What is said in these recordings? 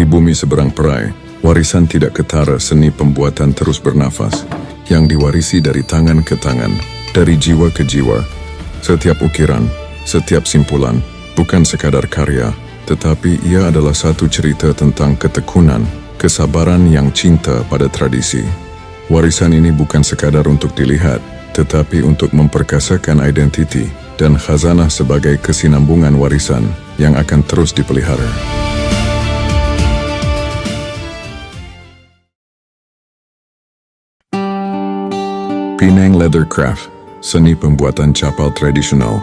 Di bumi seberang perai, warisan tidak ketara seni pembuatan terus bernafas, yang diwarisi dari tangan ke tangan, dari jiwa ke jiwa. Setiap ukiran, setiap simpulan, bukan sekadar karya, tetapi ia adalah satu cerita tentang ketekunan, kesabaran yang cinta pada tradisi. Warisan ini bukan sekadar untuk dilihat, tetapi untuk memperkasakan identiti dan khazanah sebagai kesinambungan warisan yang akan terus dipelihara. Penang Leather Craft, seni pembuatan capal tradisional.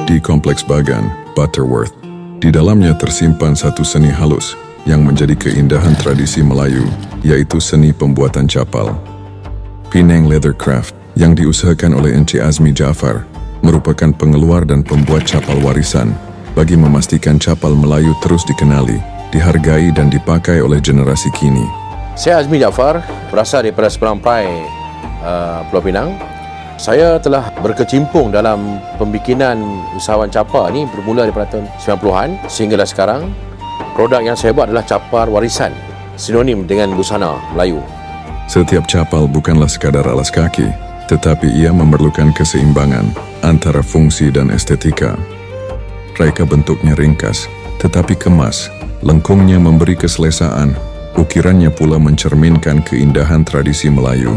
Di Kompleks Bagan, Butterworth, di dalamnya tersimpan satu seni halus yang menjadi keindahan tradisi Melayu, yaitu seni pembuatan capal. Penang Leather Craft yang diusahakan oleh Encik Azmi Jaafar merupakan pengeluar dan pembuat capal warisan bagi memastikan capal Melayu terus dikenali, dihargai dan dipakai oleh generasi kini. Saya Azmi Jaafar, berasal daripada Seberang Perai, Pulau Pinang. Saya telah berkecimpung dalam pembikinan usahawan capar ni bermula daripada tahun 90-an sehinggalah sekarang. Produk yang saya buat adalah capar warisan, sinonim dengan busana Melayu. Setiap capal bukanlah sekadar alas kaki, tetapi ia memerlukan keseimbangan antara fungsi dan estetika. Reka bentuknya ringkas, tetapi kemas, lengkungnya memberi keselesaan, ukirannya pula mencerminkan keindahan tradisi Melayu.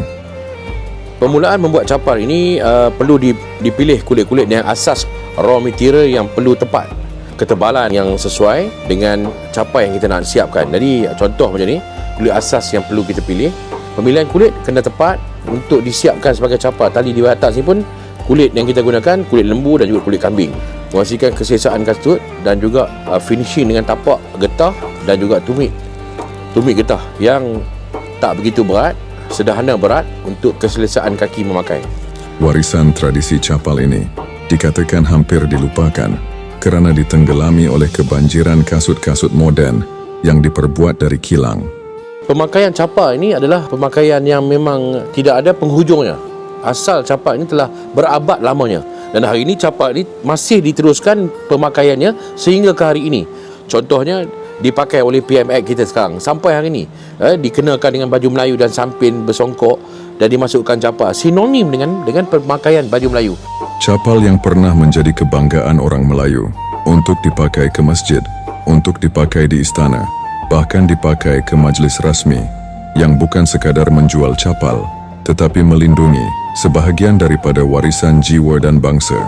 Permulaan membuat capar ini perlu dipilih kulit-kulit yang asas raw material yang perlu tepat, ketebalan yang sesuai dengan capar yang kita nak siapkan. Jadi contoh macam ni, kulit asas yang perlu kita pilih. Pemilihan kulit kena tepat untuk disiapkan sebagai capar. Tali di atas ni pun kulit yang kita gunakan kulit lembu dan juga kulit kambing. Memastikan keselesaan kasut dan juga finishing dengan tapak getah dan juga tumit getah yang tak begitu berat, sederhana berat untuk keselesaan kaki memakai. Warisan tradisi capal ini dikatakan hampir dilupakan kerana ditenggelami oleh kebanjiran kasut-kasut moden yang diperbuat dari kilang. Pemakaian capar ini adalah pemakaian yang memang tidak ada penghujungnya. Asal capar ini telah berabad lamanya dan hari ini capar ini masih diteruskan pemakaiannya sehingga ke hari ini. Contohnya dipakai oleh PMX kita sekarang sampai hari ini, dikenakan dengan baju Melayu dan sampin bersongkok dan dimasukkan capar, sinonim dengan pemakaian baju Melayu. Capal yang pernah menjadi kebanggaan orang Melayu untuk dipakai ke masjid, untuk dipakai di istana, bahkan dipakai ke majlis rasmi yang bukan sekadar menjual capal tetapi melindungi sebahagian daripada warisan jiwa dan bangsa.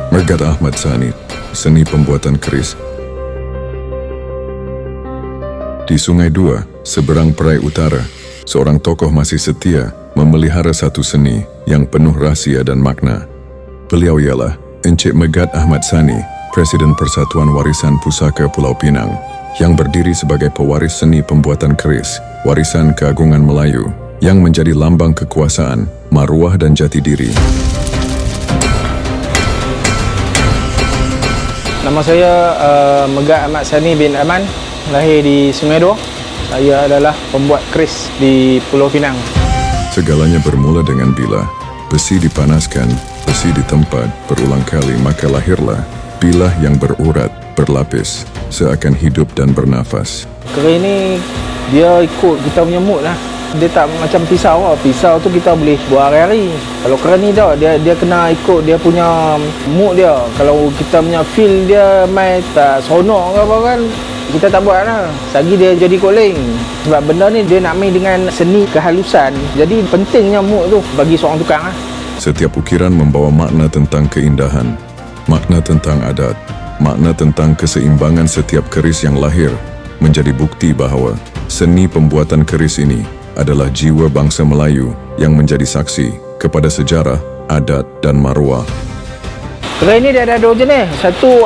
Megat Ahmad Sani, seni pembuatan keris. Di Sungai Dua, seberang Perai Utara, seorang tokoh masih setia memelihara satu seni yang penuh rahsia dan makna. Beliau ialah Encik Megat Ahmad Sani, Presiden Persatuan Warisan Pusaka Pulau Pinang, yang berdiri sebagai pewaris seni pembuatan keris, warisan keagungan Melayu, yang menjadi lambang kekuasaan, maruah dan jati diri. Nama saya Megat Ahmad Sani bin Aman, lahir di Sungai Dua. Saya adalah pembuat keris di Pulau Pinang. Segalanya bermula dengan bilah. Besi dipanaskan, besi ditempat berulang kali, maka lahirlah bilah yang berurat, berlapis, seakan hidup dan bernafas. Keris ni dia ikut kita punya mood lah. Dia tak macam pisau lah. Pisau tu kita boleh buat hari-hari. Kalau keris ni tak, dia kena ikut dia punya mood dia. Kalau kita punya feel dia main tak sonok ke apa kan, kita tak buat lah. Sagi dia jadi koling. Sebab benda ni dia nak main dengan seni kehalusan. Jadi pentingnya mood tu bagi seorang tukang lah. Setiap ukiran membawa makna tentang keindahan, makna tentang adat, makna tentang keseimbangan setiap keris yang lahir, menjadi bukti bahawa seni pembuatan keris ini adalah jiwa bangsa Melayu yang menjadi saksi kepada sejarah, adat dan maruah. Keris ni dia ada dua jenis. Satu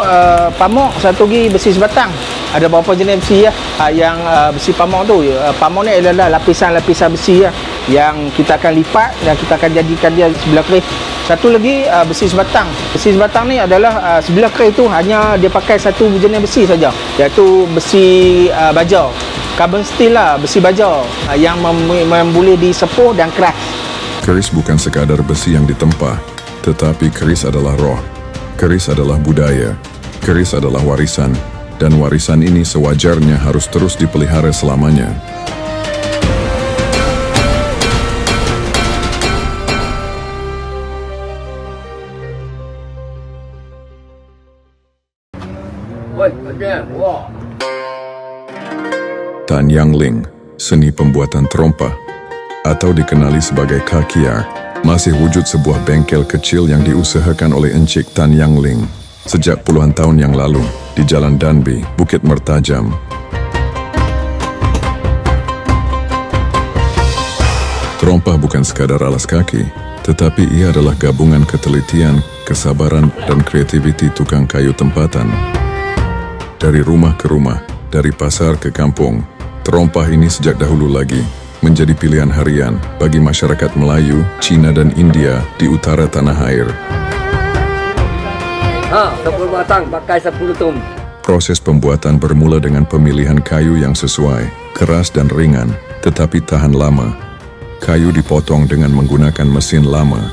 pamuk, satu lagi besi sebatang. Ada beberapa jenis besi lah. Yang besi pamuk tu, pamuk ni adalah lapisan-lapisan besi lah, yang kita akan lipat dan kita akan jadikan dia sebelah keris. Satu lagi besi sebatang. Besi sebatang ni adalah sebilah kereta itu hanya dia pakai satu jenis besi saja, iaitu besi baja. Carbon steel lah, besi baja yang boleh disepuh dan keras. Keris bukan sekadar besi yang ditempa, tetapi keris adalah roh. Keris adalah budaya. Keris adalah warisan. Dan warisan ini sewajarnya harus terus dipelihara selamanya. Tan Yang Ling, seni pembuatan trompa, atau dikenali sebagai kakiar, masih wujud sebuah bengkel kecil yang diusahakan oleh Encik Tan Yang Ling sejak puluhan tahun yang lalu di Jalan Danby, Bukit Mertajam. Trompa bukan sekadar alas kaki, tetapi ia adalah gabungan ketelitian, kesabaran, dan kreativiti tukang kayu tempatan. Dari rumah ke rumah, dari pasar ke kampung, trompa ini sejak dahulu lagi menjadi pilihan harian bagi masyarakat Melayu, Cina, dan India di utara tanah air. 10 batang pakai 10 tum. Proses pembuatan bermula dengan pemilihan kayu yang sesuai, keras dan ringan, tetapi tahan lama. Kayu dipotong dengan menggunakan mesin lama.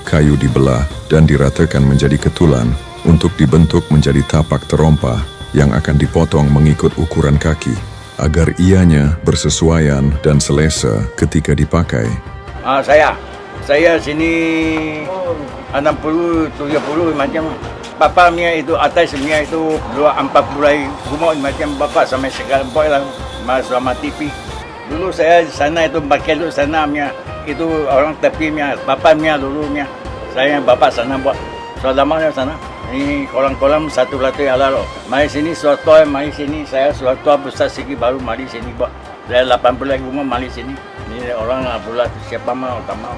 Kayu dibelah dan diratakan menjadi ketulan untuk dibentuk menjadi tapak terompa yang akan dipotong mengikut ukuran kaki, agar ianya bersesuaian dan selesa ketika dipakai. Saya sini 60, 70 macam. Bapa punya itu atas punya itu 2-4 rumah macam bapa sampai sekarang boy lah selama TV. Dulu saya di sana itu pakai dulu sana punya itu orang tepi punya bapa punya dulu punya. Saya bapa sana buat. Selama sana. Ini kolam-kolam satu latu halal. Mari sini suatu, mari sini saya suatu besar sikit baru mari sini buat. Saya 80 rumah mari sini. Ini orang pula siapa mau tak mau.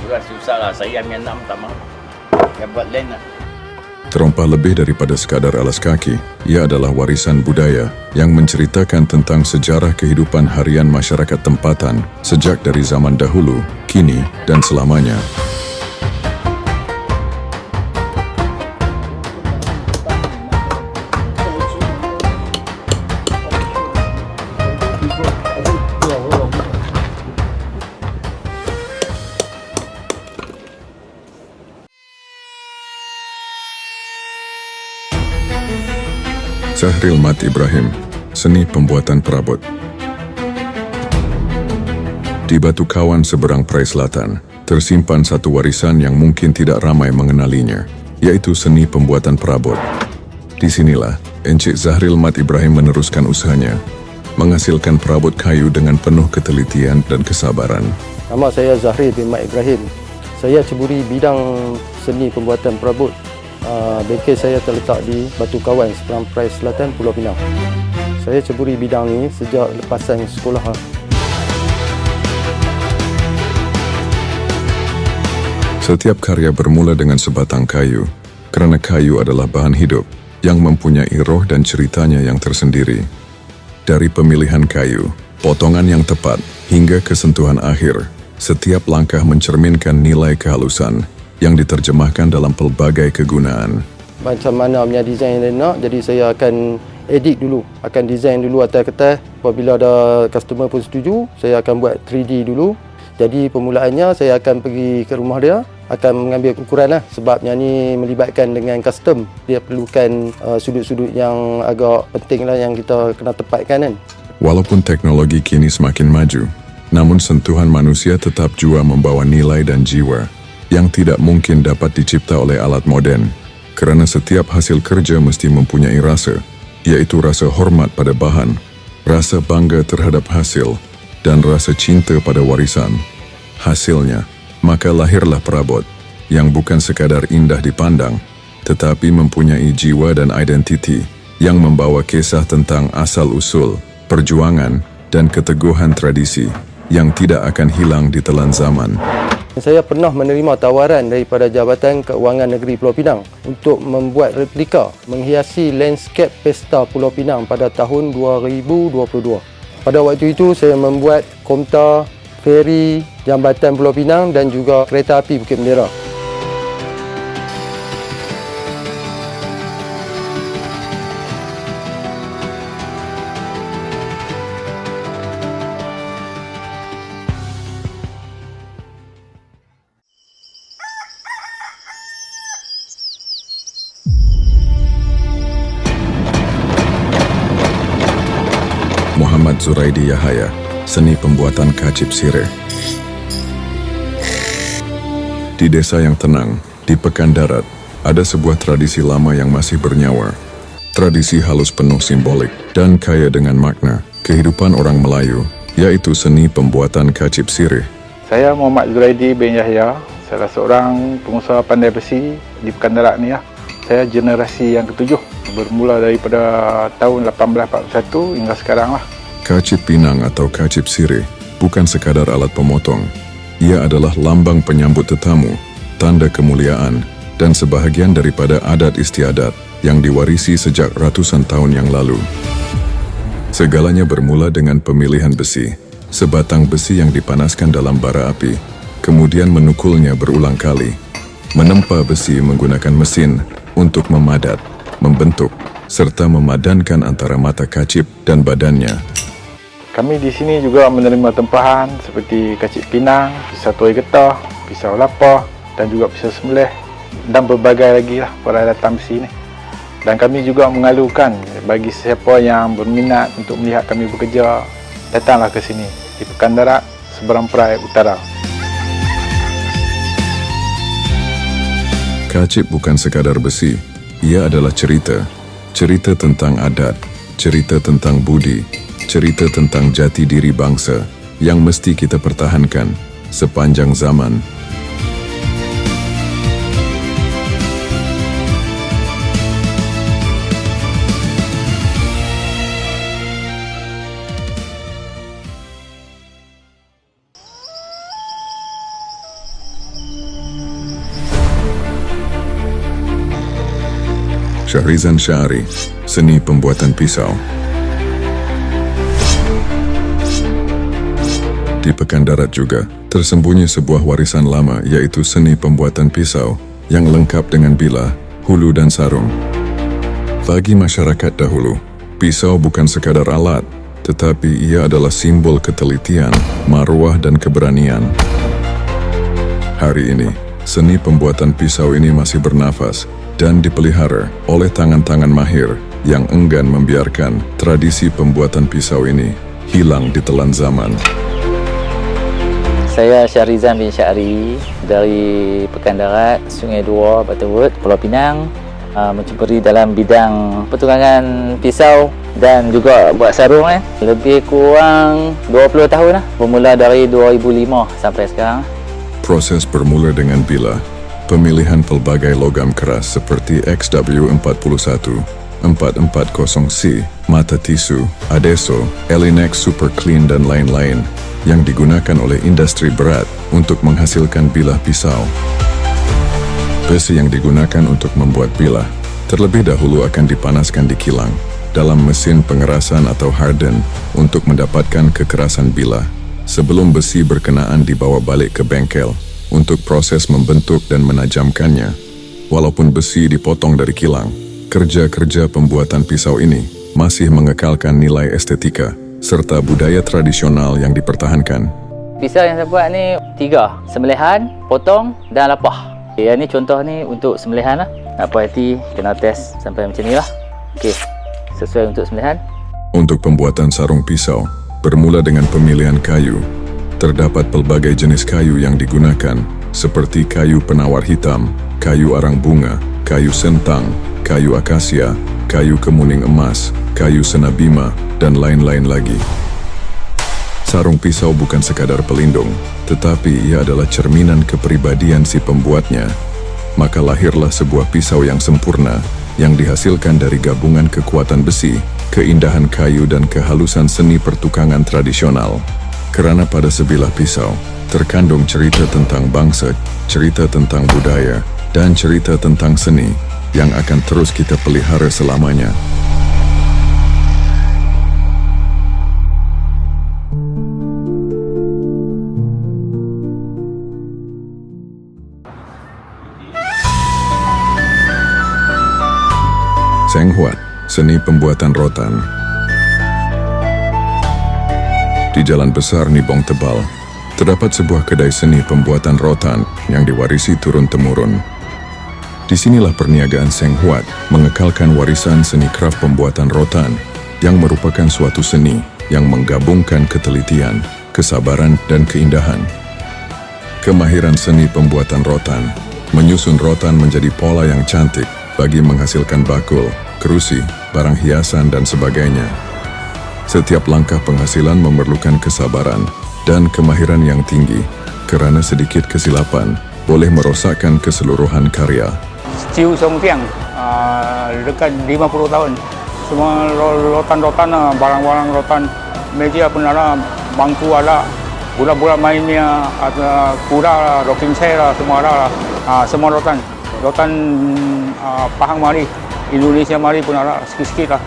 Pula susah lah saya punya enam tak mau. Ya buat lain lah. Trompa lebih daripada sekadar alas kaki. Ia adalah warisan budaya yang menceritakan tentang sejarah kehidupan harian masyarakat tempatan sejak dari zaman dahulu, kini, dan selamanya. Zahril Mat Ibrahim, seni pembuatan perabot. Di Batu Kawan seberang Perai Selatan, tersimpan satu warisan yang mungkin tidak ramai mengenalinya, yaitu seni pembuatan perabot. Di sinilah, Encik Zahril Mat Ibrahim meneruskan usahanya, menghasilkan perabot kayu dengan penuh ketelitian dan kesabaran. Nama saya Zahril bin Mat Ibrahim. Saya ceburi bidang seni pembuatan perabot. Bengkel saya terletak di Batu Kawan, seberang Perai Selatan, Pulau Pinang. Saya ceburi bidang ni sejak lepasan sekolah. Setiap karya bermula dengan sebatang kayu, kerana kayu adalah bahan hidup yang mempunyai roh dan ceritanya yang tersendiri. Dari pemilihan kayu, potongan yang tepat, hingga kesentuhan akhir, setiap langkah mencerminkan nilai kehalusan yang diterjemahkan dalam pelbagai kegunaan. Macam mana punya design yang nak, jadi saya akan edit dulu, akan design dulu atas kertas. Apabila ada customer pun setuju, saya akan buat 3D dulu. Jadi permulaannya saya akan pergi ke rumah dia, akan mengambil ukuran lah, sebabnya ni melibatkan dengan custom. Dia perlukan sudut-sudut yang agak penting lah yang kita kena tepatkan kan. Walaupun teknologi kini semakin maju, namun sentuhan manusia tetap jua membawa nilai dan jiwa yang tidak mungkin dapat dicipta oleh alat moden, kerana setiap hasil kerja mesti mempunyai rasa, iaitu rasa hormat pada bahan, rasa bangga terhadap hasil, dan rasa cinta pada warisan. Hasilnya, maka lahirlah perabot, yang bukan sekadar indah dipandang, tetapi mempunyai jiwa dan identiti, yang membawa kisah tentang asal-usul, perjuangan, dan keteguhan tradisi, yang tidak akan hilang di telan zaman. Saya pernah menerima tawaran daripada Jabatan Keuangan Negeri Pulau Pinang untuk membuat replika menghiasi landscape Pesta Pulau Pinang pada tahun 2022. Pada waktu itu saya membuat komta, feri, jambatan Pulau Pinang dan juga kereta api Bukit Bendera. Muhammad Zuraidi Yahaya, seni pembuatan kacip sirih. Di desa yang tenang, di Pekan Darat, ada sebuah tradisi lama yang masih bernyawa. Tradisi halus penuh simbolik dan kaya dengan makna kehidupan orang Melayu, yaitu seni pembuatan kacip sirih. Saya Muhammad Zuraidi bin Yahya, salah seorang pengusaha pandai besi di Pekan Darat ni lah. Saya generasi yang ketujuh, bermula daripada tahun 1841 hingga sekarang lah. Kacip pinang atau kacip sirih bukan sekadar alat pemotong. Ia adalah lambang penyambut tetamu, tanda kemuliaan, dan sebahagian daripada adat istiadat yang diwarisi sejak ratusan tahun yang lalu. Segalanya bermula dengan pemilihan besi, sebatang besi yang dipanaskan dalam bara api, kemudian menukulnya berulang kali, menempa besi menggunakan mesin untuk memadat, membentuk, serta memadankan antara mata kacip dan badannya. Kami di sini juga menerima tempahan seperti kacip pinang, pisau tuai getah, pisau lapar dan juga pisau sembelih dan berbagai lagi lah peralatan besi ni. Dan kami juga mengalukan bagi siapa yang berminat untuk melihat kami bekerja, datanglah ke sini di Pekan Darat, Seberang Perai Utara. Kacip bukan sekadar besi, ia adalah cerita. Cerita tentang adat, cerita tentang budi, cerita tentang jati diri bangsa yang mesti kita pertahankan sepanjang zaman. Syahrizan Syahari, seni pembuatan pisau. Di Pekan Darat juga, tersembunyi sebuah warisan lama yaitu seni pembuatan pisau yang lengkap dengan bilah, hulu dan sarung. Bagi masyarakat dahulu, pisau bukan sekadar alat, tetapi ia adalah simbol ketelitian, maruah dan keberanian. Hari ini, seni pembuatan pisau ini masih bernafas dan dipelihara oleh tangan-tangan mahir yang enggan membiarkan tradisi pembuatan pisau ini hilang ditelan zaman. Saya Syahrizan bin Syahri dari Pekan Darat, Sungai Dua, Butterwood, Pulau Pinang, mencuburi dalam bidang pertukangan pisau dan juga buat sarung. Lebih kurang 20 tahun lah, bermula dari 2005 sampai sekarang. Proses bermula dengan bilah, pemilihan pelbagai logam keras seperti XW41, 440C, mata tisu, Adeso, Elinex Super Clean dan lain-lain yang digunakan oleh industri berat untuk menghasilkan bilah pisau. Besi yang digunakan untuk membuat bilah terlebih dahulu akan dipanaskan di kilang dalam mesin pengerasan atau harden untuk mendapatkan kekerasan bilah sebelum besi berkenaan dibawa balik ke bengkel untuk proses membentuk dan menajamkannya. Walaupun besi dipotong dari kilang, kerja-kerja pembuatan pisau ini masih mengekalkan nilai estetika serta budaya tradisional yang dipertahankan. Pisau yang saya buat ni 3, sembelihan, potong dan lapah. Yang ni contoh ni untuk sembelihan lah. Nak puas hati, kena test sampai macam ni lah. Okey, sesuai untuk sembelihan. Untuk pembuatan sarung pisau, bermula dengan pemilihan kayu. Terdapat pelbagai jenis kayu yang digunakan, seperti kayu penawar hitam, kayu arang bunga, kayu sentang, kayu akasia, kayu kemuning emas, kayu senabima, dan lain-lain lagi. Sarung pisau bukan sekadar pelindung, tetapi ia adalah cerminan kepribadian si pembuatnya. Maka lahirlah sebuah pisau yang sempurna, yang dihasilkan dari gabungan kekuatan besi, keindahan kayu dan kehalusan seni pertukangan tradisional. Kerana pada sebilah pisau, terkandung cerita tentang bangsa, cerita tentang budaya, dan cerita tentang seni yang akan terus kita pelihara selamanya. Seng Huat, seni pembuatan rotan. Di Jalan Besar Nibong Tebal, terdapat sebuah kedai seni pembuatan rotan yang diwarisi turun-temurun. Di sinilah perniagaan Seng Huat mengekalkan warisan seni kraf pembuatan rotan yang merupakan suatu seni yang menggabungkan ketelitian, kesabaran, dan keindahan. Kemahiran seni pembuatan rotan menyusun rotan menjadi pola yang cantik bagi menghasilkan bakul, kerusi, barang hiasan, dan sebagainya. Setiap langkah penghasilan memerlukan kesabaran dan kemahiran yang tinggi, kerana sedikit kesilapan boleh merosakkan keseluruhan karya. Ciu Song Tiang, dekat 50 tahun. Semua rotan-rotan, barang-barang rotan, meja pun ada, bangku ada, budak-budak mainnya, ada kuda lah, rocking chair lah, semua ada lah. Semua rotan. Rotan Pahang mari, Indonesia mari pun ada, sikit-sikit lah.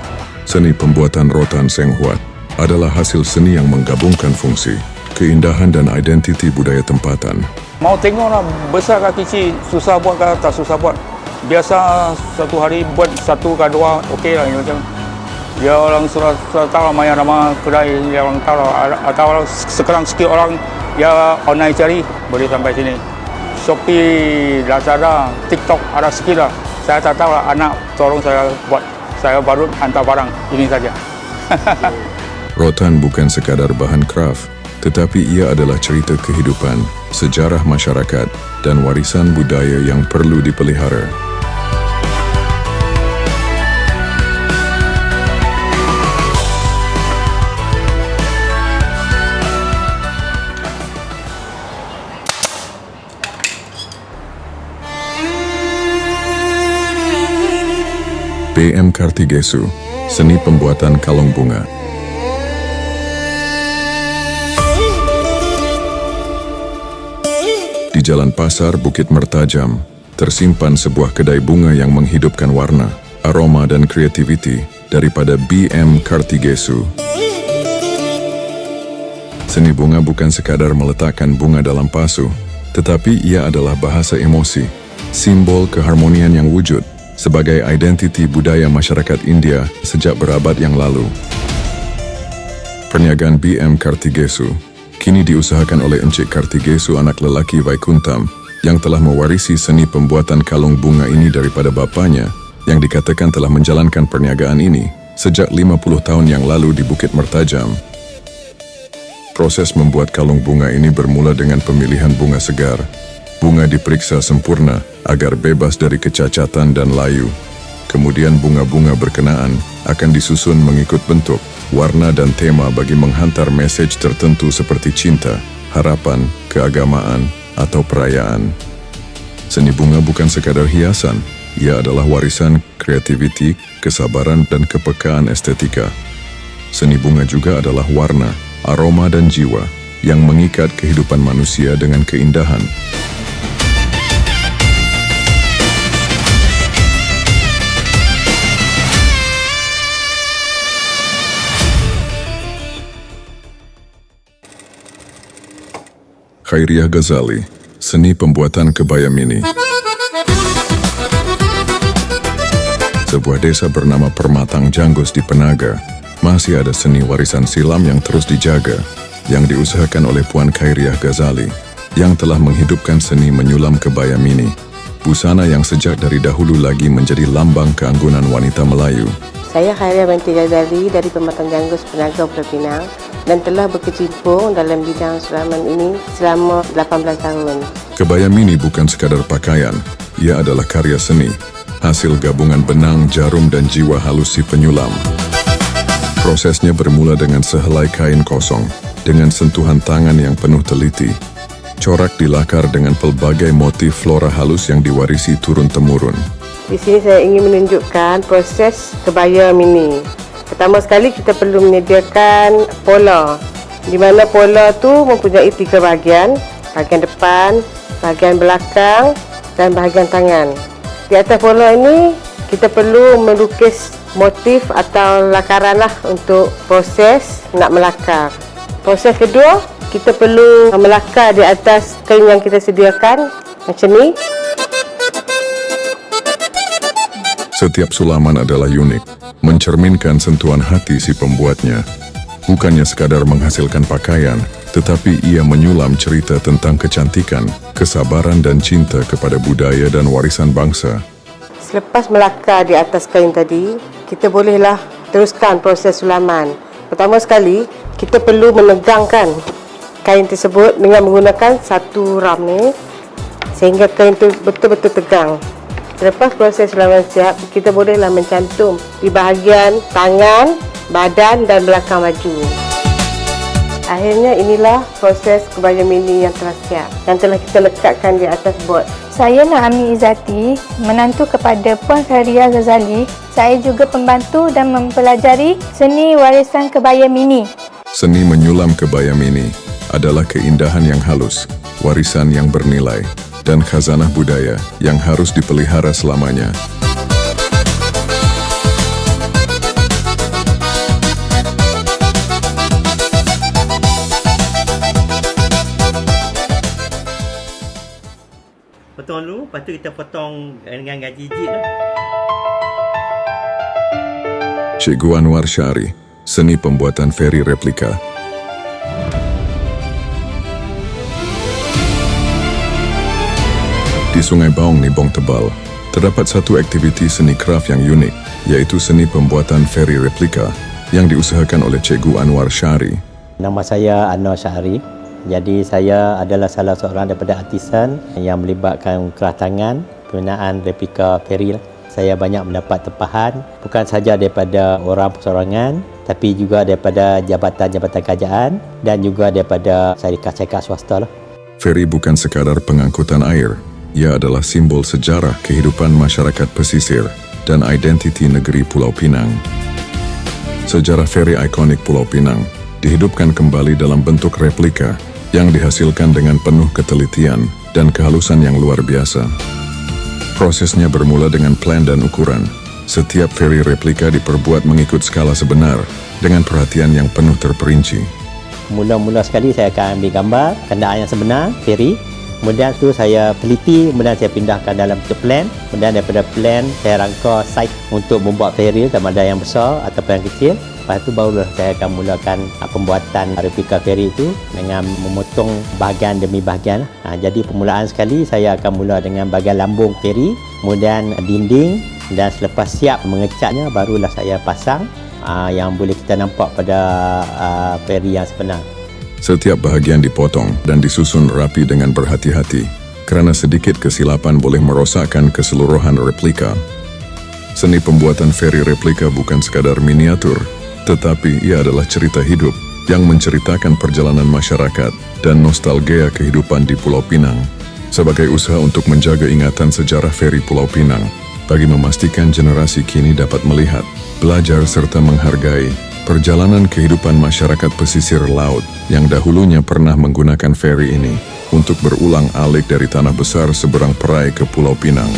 Seni pembuatan rotan Seng Huat adalah hasil seni yang menggabungkan fungsi, keindahan dan identiti budaya tempatan. Mau tengok lah, besar ke kecil, susah buat ke tak susah buat. Biasa satu hari buat satu ke dua, okey lah macam. Dia orang sudah tahu lah main nama kedai, dia orang tahu lah. Atau orang, sekarang sikit orang dia online cari, boleh sampai sini. Shopee, Lazada, TikTok ada sikit lah. Saya tak tahu lah, anak tolong saya buat. Saya baru hantar barang, ini saja. Rotan bukan sekadar bahan kraft, tetapi ia adalah cerita kehidupan, sejarah masyarakat, dan warisan budaya yang perlu dipelihara. PM Kartigesu, seni pembuatan kalung bunga. Di Jalan Pasar Bukit Mertajam, tersimpan sebuah kedai bunga yang menghidupkan warna, aroma dan kreativiti daripada BM Kartigesu. Seni bunga bukan sekadar meletakkan bunga dalam pasu, tetapi ia adalah bahasa emosi, simbol keharmonian yang wujud sebagai identiti budaya masyarakat India sejak berabad yang lalu. Perniagaan BM Kartigesu kini diusahakan oleh Encik Kartigesu, anak lelaki Vaikuntham, yang telah mewarisi seni pembuatan kalung bunga ini daripada bapanya, yang dikatakan telah menjalankan perniagaan ini sejak 50 tahun yang lalu di Bukit Mertajam. Proses membuat kalung bunga ini bermula dengan pemilihan bunga segar. Bunga diperiksa sempurna agar bebas dari kecacatan dan layu. Kemudian bunga-bunga berkenaan akan disusun mengikut bentuk, warna dan tema bagi menghantar mesej tertentu seperti cinta, harapan, keagamaan, atau perayaan. Seni bunga bukan sekadar hiasan, ia adalah warisan kreativiti, kesabaran dan kepekaan estetika. Seni bunga juga adalah warna, aroma dan jiwa yang mengikat kehidupan manusia dengan keindahan. Khairiah Ghazali, seni pembuatan kebaya mini. Sebuah desa bernama Permatang Janggus di Penaga, masih ada seni warisan silam yang terus dijaga, yang diusahakan oleh Puan Khairiah Ghazali, yang telah menghidupkan seni menyulam kebaya mini, busana yang sejak dari dahulu lagi menjadi lambang keanggunan wanita Melayu. Saya Khairiah binti Ghazali dari Permatang Janggus, Penaga, Pulau Pinang, dan telah berkecimpung dalam bidang sulaman ini selama 18 tahun. Kebaya mini bukan sekadar pakaian, ia adalah karya seni, hasil gabungan benang, jarum dan jiwa halus si penyulam. Prosesnya bermula dengan sehelai kain kosong, dengan sentuhan tangan yang penuh teliti. Corak dilakar dengan pelbagai motif flora halus yang diwarisi turun-temurun. Di sini saya ingin menunjukkan proses kebaya mini. Pertama sekali kita perlu menyediakan pola, di mana pola tu mempunyai 3 bahagian, bahagian depan, bahagian belakang dan bahagian tangan. Di atas pola ini kita perlu melukis motif atau lakaran lah untuk proses nak melakar. Proses kedua, kita perlu melakar di atas kain yang kita sediakan macam ni. Setiap sulaman adalah unik, mencerminkan sentuhan hati si pembuatnya. Bukannya sekadar menghasilkan pakaian, tetapi ia menyulam cerita tentang kecantikan, kesabaran dan cinta kepada budaya dan warisan bangsa. Selepas melakar di atas kain tadi, kita bolehlah teruskan proses sulaman. Pertama sekali, kita perlu menegangkan kain tersebut dengan menggunakan satu ram ni sehingga kain itu betul-betul tegang. Selepas proses lawan siap, kita bolehlah mencantum di bahagian tangan, badan dan belakang baju. Akhirnya inilah proses kebaya mini yang telah siap, yang telah kita lekatkan di atas bot. Saya Naami Izzati, menantu kepada Puan Khairia Ghazali. Saya juga pembantu dan mempelajari seni warisan kebaya mini. Seni menyulam kebaya mini adalah keindahan yang halus, warisan yang bernilai, dan khazanah budaya yang harus dipelihara selamanya. Potong dulu, lepas tu kita potong dengan gaji jijik lah. Cikgu Anwar Syari, seni pembuatan feri replika. Di Sungai Baung Nibong Tebal, terdapat satu aktiviti seni kraft yang unik, yaitu seni pembuatan feri replika yang diusahakan oleh Cikgu Anwar Syari. Nama saya Anwar Syari. Jadi saya adalah salah seorang daripada artisan yang melibatkan kraft tangan, penggunaan replika feri. Saya banyak mendapat tempahan bukan sahaja daripada orang perseorangan tapi juga daripada jabatan-jabatan kerajaan dan juga daripada syarikat-syarikat swasta lah. Feri bukan sekadar pengangkutan air, ia adalah simbol sejarah kehidupan masyarakat pesisir dan identiti negeri Pulau Pinang. Sejarah feri ikonik Pulau Pinang dihidupkan kembali dalam bentuk replika yang dihasilkan dengan penuh ketelitian dan kehalusan yang luar biasa. Prosesnya bermula dengan plan dan ukuran. Setiap feri replika diperbuat mengikut skala sebenar dengan perhatian yang penuh terperinci. Mula-mula sekali saya akan ambil gambar keadaan yang sebenar feri. Kemudian tu saya teliti, kemudian saya pindahkan dalam bentuk plan. Kemudian daripada plan saya rangka site untuk membuat feri, sama ada yang besar ataupun yang kecil. Lepas tu barulah saya akan mulakan pembuatan replika feri itu dengan memotong bahagian demi bahagian. Jadi permulaan sekali saya akan mula dengan bahagian lambung feri, kemudian dinding, dan selepas siap mengecatnya barulah saya pasang yang boleh kita nampak pada feri yang sebenar. Setiap bahagian dipotong dan disusun rapi dengan berhati-hati, kerana sedikit kesilapan boleh merosakkan keseluruhan replika. Seni pembuatan feri replika bukan sekadar miniatur, tetapi ia adalah cerita hidup yang menceritakan perjalanan masyarakat dan nostalgia kehidupan di Pulau Pinang. Sebagai usaha untuk menjaga ingatan sejarah feri Pulau Pinang, bagi memastikan generasi kini dapat melihat, belajar serta menghargai perjalanan kehidupan masyarakat pesisir laut yang dahulunya pernah menggunakan feri ini untuk berulang alik dari tanah besar seberang perai ke Pulau Pinang.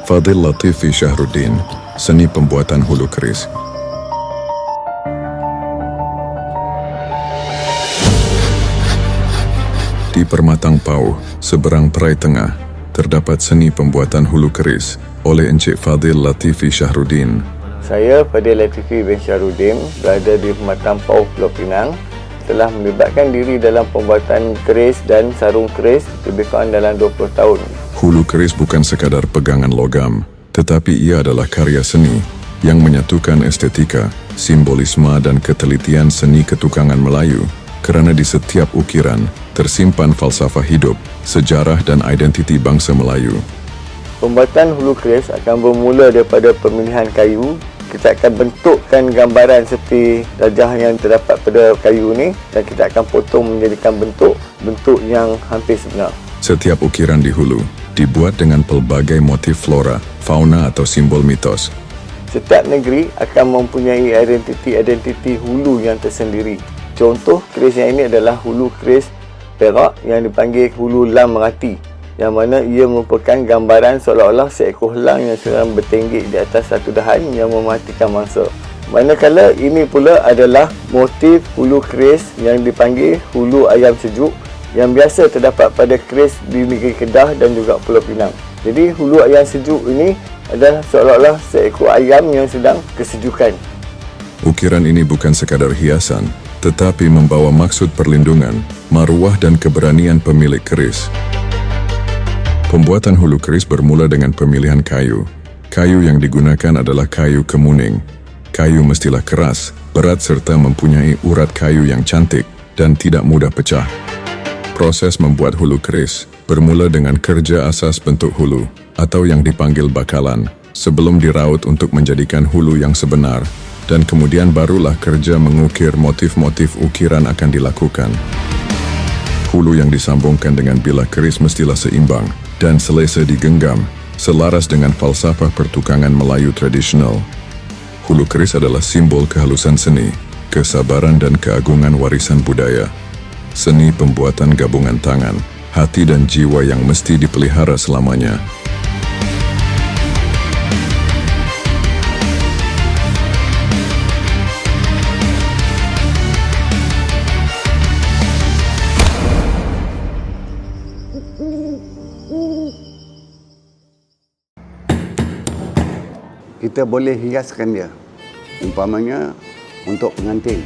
Fadil Latifi Syahruddin, seni pembuatan hulu keris. Di Permatang Pau, seberang Perai Tengah, terdapat seni pembuatan hulu keris oleh Encik Fadil Latifi Syahruddin. Saya Fadil Latifi bin Syahruddin, berada di Permatang Pau, Pulau Pinang. Telah melibatkan diri dalam pembuatan keris dan sarung keris lebih kurang dalam 20 tahun. Hulu keris bukan sekadar pegangan logam, tetapi ia adalah karya seni yang menyatukan estetika, simbolisme dan ketelitian seni ketukangan Melayu, kerana di setiap ukiran tersimpan falsafah hidup, sejarah dan identiti bangsa Melayu. Pembuatan hulu keris akan bermula daripada pemilihan kayu. Kita akan bentukkan gambaran seperti gajah yang terdapat pada kayu ni dan kita akan potong menjadikan bentuk yang hampir sebenar. Setiap ukiran di hulu dibuat dengan pelbagai motif flora, fauna atau simbol mitos. Setiap negeri akan mempunyai identiti hulu yang tersendiri. Contoh keris yang ini adalah hulu keris Perak yang dipanggil hulu Lam Merati, yang mana ia merupakan gambaran seolah-olah seekor elang yang sedang bertenggek di atas satu dahan yang mematikan mangsa. Manakala ini pula adalah motif hulu keris yang dipanggil hulu ayam sejuk yang biasa terdapat pada keris di negeri Kedah dan juga Pulau Pinang. Jadi hulu ayam sejuk ini adalah seolah-olah seekor ayam yang sedang kesejukan. Ukiran ini bukan sekadar hiasan, tetapi membawa maksud perlindungan, maruah dan keberanian pemilik keris. Pembuatan hulu keris bermula dengan pemilihan kayu. Kayu yang digunakan adalah kayu kemuning. Kayu mestilah keras, berat serta mempunyai urat kayu yang cantik dan tidak mudah pecah. Proses membuat hulu keris bermula dengan kerja asas bentuk hulu atau yang dipanggil bakalan sebelum diraut untuk menjadikan hulu yang sebenar, dan kemudian barulah kerja mengukir motif-motif ukiran akan dilakukan. Hulu yang disambungkan dengan bilah keris mestilah seimbang dan selesa digenggam, selaras dengan falsafah pertukangan Melayu tradisional. Hulu keris adalah simbol kehalusan seni, kesabaran dan keagungan warisan budaya. Seni pembuatan gabungan tangan, hati dan jiwa yang mesti dipelihara selamanya. Kita boleh hiaskan dia, umpamanya untuk pengantin.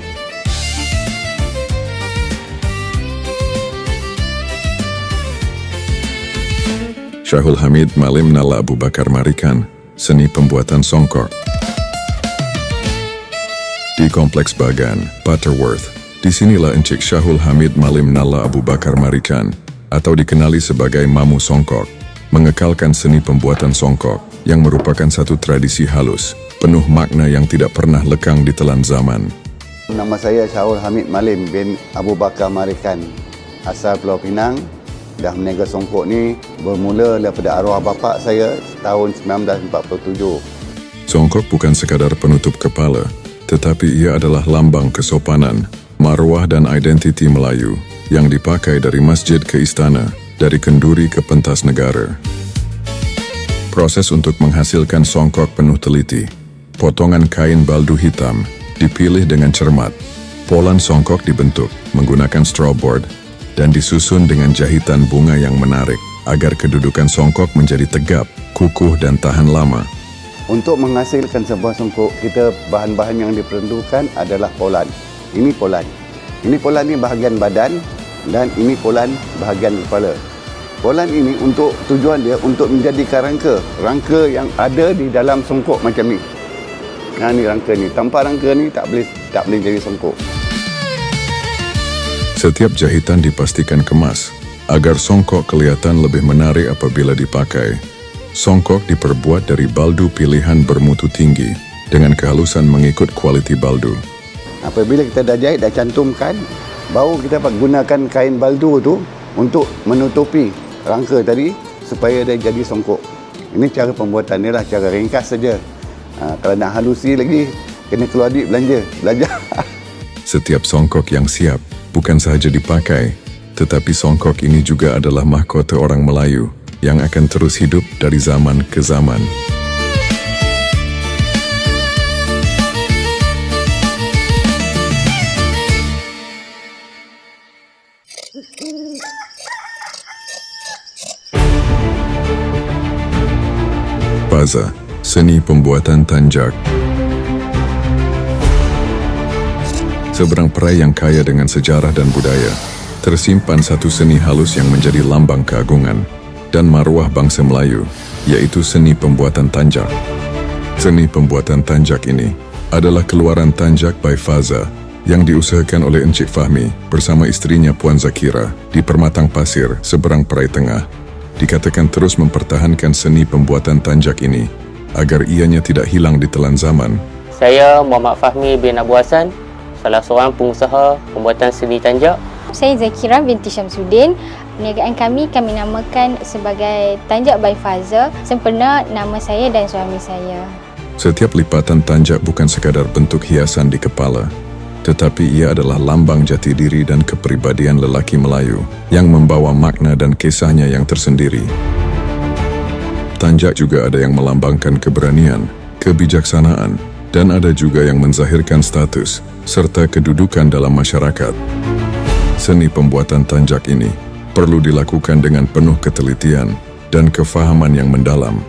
Syahul Hamid Malim Nalla Abu Bakar Marikan, seni pembuatan songkok. Di Kompleks Bagan, Butterworth, disinilah Encik Syahul Hamid Malim Nalla Abu Bakar Marikan, atau dikenali sebagai Mamu Songkok, mengekalkan seni pembuatan songkok yang merupakan satu tradisi halus, penuh makna yang tidak pernah lekang ditelan zaman. Nama saya Syahul Hamid Malim bin Abu Bakar Marikan, asal Pulau Pinang. Dah meniaga songkok ni bermula daripada arwah bapa saya tahun 1947. Songkok bukan sekadar penutup kepala, tetapi ia adalah lambang kesopanan, maruah dan identiti Melayu yang dipakai dari masjid ke istana, dari kenduri ke pentas negara. Proses untuk menghasilkan songkok penuh teliti. Potongan kain baldu hitam dipilih dengan cermat. Polan songkok dibentuk menggunakan strawboard dan disusun dengan jahitan bunga yang menarik agar kedudukan songkok menjadi tegap, kukuh dan tahan lama. Untuk menghasilkan sebuah songkok, kita bahan-bahan yang diperlukan adalah polan. Ini polan. Ini polan ni bahagian badan dan ini polan bahagian kepala. Polan ini untuk tujuan dia untuk menjadikan rangka yang ada di dalam songkok macam ni. Nah, ni rangka ni. Tanpa rangka ni tak boleh jadi songkok. Setiap jahitan dipastikan kemas agar songkok kelihatan lebih menarik apabila dipakai. Songkok diperbuat dari baldu pilihan bermutu tinggi dengan kehalusan mengikut kualiti baldu. Apabila kita dah jahit, dah cantumkan, baru kita gunakan kain baldu tu untuk menutupi rangka tadi supaya dia jadi songkok. Ini cara pembuatan dia lah, cara ringkas saja. Kalau nak halusi lagi, kena keluar duit belajar. Setiap songkok yang siap bukan sahaja dipakai, tetapi songkok ini juga adalah mahkota orang Melayu yang akan terus hidup dari zaman ke zaman. Faza, seni pembuatan tanjak. Seberang perai yang kaya dengan sejarah dan budaya, tersimpan satu seni halus yang menjadi lambang keagungan dan maruah bangsa Melayu, yaitu seni pembuatan tanjak. Seni pembuatan tanjak ini adalah keluaran Tanjak by Faza yang diusahakan oleh Encik Fahmi bersama istrinya Puan Zakira di Permatang Pasir, seberang perai tengah. Dikatakan terus mempertahankan seni pembuatan tanjak ini agar ianya tidak hilang ditelan zaman. Saya Muhammad Fahmi bin Abu Hassan, salah seorang pengusaha pembuatan seni tanjak. Saya Zakira binti Syamsuddin. Perniagaan kami namakan sebagai Tanjak by Faza, sempena nama saya dan suami saya. Setiap lipatan tanjak bukan sekadar bentuk hiasan di kepala, tetapi ia adalah lambang jati diri dan kepribadian lelaki Melayu yang membawa makna dan kisahnya yang tersendiri. Tanjak juga ada yang melambangkan keberanian, kebijaksanaan, dan ada juga yang menzahirkan status serta kedudukan dalam masyarakat. Seni pembuatan tanjak ini perlu dilakukan dengan penuh ketelitian dan kefahaman yang mendalam.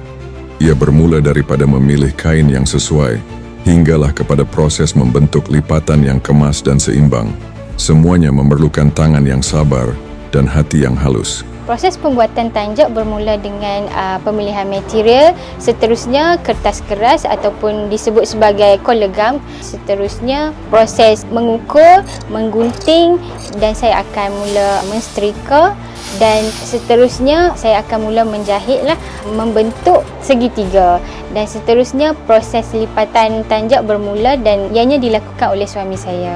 Ia bermula daripada memilih kain yang sesuai, hinggalah kepada proses membentuk lipatan yang kemas dan seimbang. Semuanya memerlukan tangan yang sabar dan hati yang halus. Proses pembuatan tanjak bermula dengan pemilihan material, seterusnya kertas keras ataupun disebut sebagai kolegam. Seterusnya proses mengukur, menggunting dan saya akan mula mensetrika dan seterusnya saya akan mula menjahitlah membentuk segitiga dan seterusnya proses lipatan tanjak bermula dan ianya dilakukan oleh suami saya.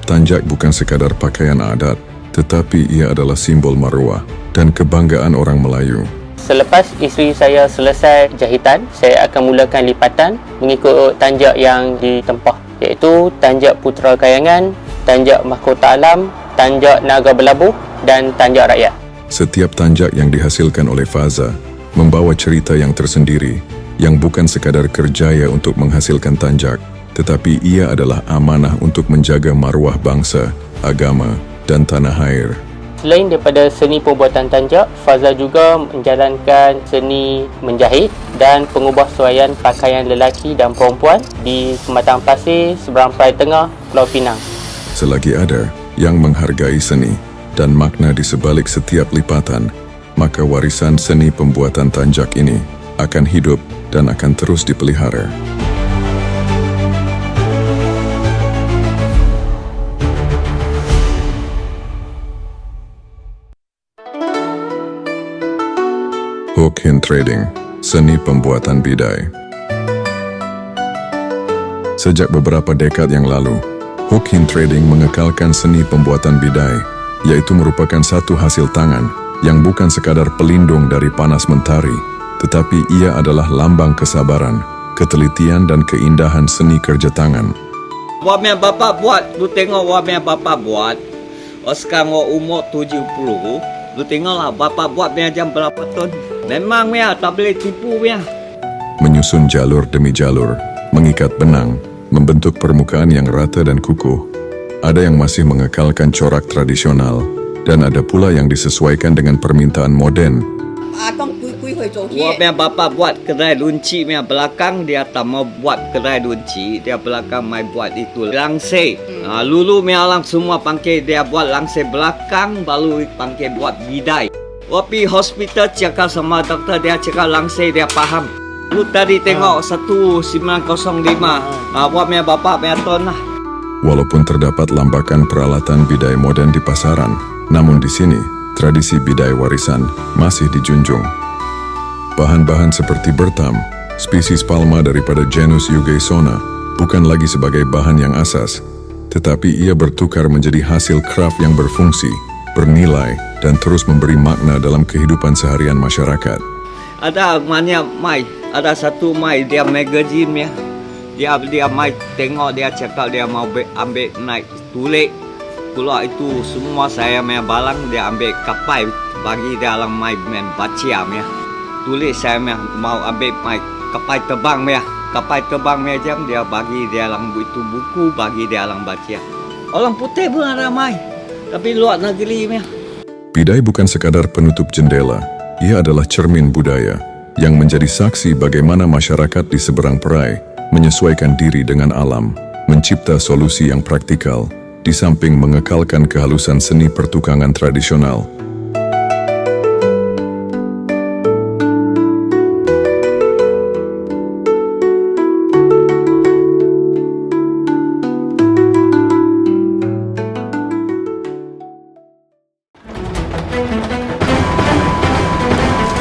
Tanjak bukan sekadar pakaian adat, tetapi ia adalah simbol maruah dan kebanggaan orang Melayu. Selepas isteri saya selesai jahitan, saya akan mulakan lipatan mengikut tanjak yang ditempah, iaitu tanjak Putera Kayangan, tanjak Mahkota Alam, tanjak Naga Berlabuh dan tanjak Rakyat. Setiap tanjak yang dihasilkan oleh Faza membawa cerita yang tersendiri, yang bukan sekadar kerjaya untuk menghasilkan tanjak, tetapi ia adalah amanah untuk menjaga maruah bangsa, agama dan tanah air. Selain daripada seni pembuatan tanjak, Faza juga menjalankan seni menjahit dan pengubahsuaian pakaian lelaki dan perempuan di Sematang Pasir, seberang Perai Tengah, Pulau Pinang. Selagi ada yang menghargai seni dan makna di sebalik setiap lipatan, maka warisan seni pembuatan tanjak ini akan hidup dan akan terus dipelihara. Hook Hin Trading, seni pembuatan bidai. Sejak beberapa dekad yang lalu, Hook Hin Trading mengekalkan seni pembuatan bidai, yaitu merupakan satu hasil tangan yang bukan sekadar pelindung dari panas mentari, tetapi ia adalah lambang kesabaran, ketelitian dan keindahan seni kerja tangan. Wah yang bapak buat, lu tengok wah yang bapak buat. Sekarang umur 70, lu tengoklah bapak buat jam berapa ton. Memang tak boleh tipu . Menyusun jalur demi jalur, mengikat benang, membentuk permukaan yang rata dan kukuh. Ada yang masih mengekalkan corak tradisional, dan ada pula yang disesuaikan dengan permintaan moden. Wah bapak buat kedai lunci belakang, dia tak mau buat kedai lunci, dia belakang mai buat itu langsir. Lulu orang semua panggil dia buat langsir belakang, baru panggil buat bidai. Wapi hospital cakap sama doktor, dia cakap langsir, dia faham. Lu tadi tengok 1905, buatnya bapak ton lah. Walaupun terdapat lambakan peralatan bidai moden di pasaran, namun di sini tradisi bidai warisan masih dijunjung. Bahan-bahan seperti bertam, spesies palma daripada genus Eugaisona, bukan lagi sebagai bahan yang asas, tetapi ia bertukar menjadi hasil craft yang berfungsi, bernilai, dan terus memberi makna dalam kehidupan seharian masyarakat. Ada banyak mai, ada satu mai dia magazine dia mai tengok, dia cakap dia mau ambil naik tulis, keluar itu semua saya balang, dia ambil kapai bagi dia dalam mai baca tulis saya mau ambil mai kapai tebang jam dia bagi dia dalam itu buku, bagi dia dalam baca. Orang putih pun ada mai, tapi luar negeri Bidai bukan sekadar penutup jendela, ia adalah cermin budaya yang menjadi saksi bagaimana masyarakat di seberang perai menyesuaikan diri dengan alam, mencipta solusi yang praktikal, di samping mengekalkan kehalusan seni pertukangan tradisional.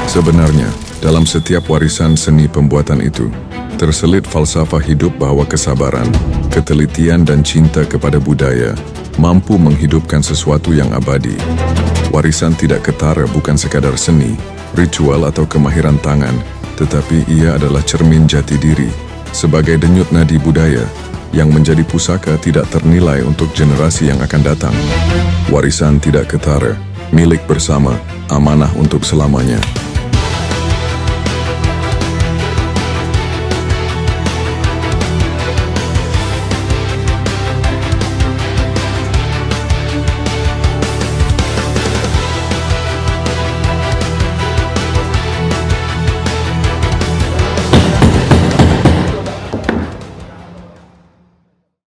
Sebenarnya, dalam setiap warisan seni pembuatan itu, terselit falsafah hidup bahwa kesabaran, ketelitian dan cinta kepada budaya mampu menghidupkan sesuatu yang abadi. Warisan tidak ketara bukan sekadar seni, ritual atau kemahiran tangan, tetapi ia adalah cermin jati diri, sebagai denyut nadi budaya yang menjadi pusaka tidak ternilai untuk generasi yang akan datang. Warisan tidak ketara, milik bersama, amanah untuk selamanya.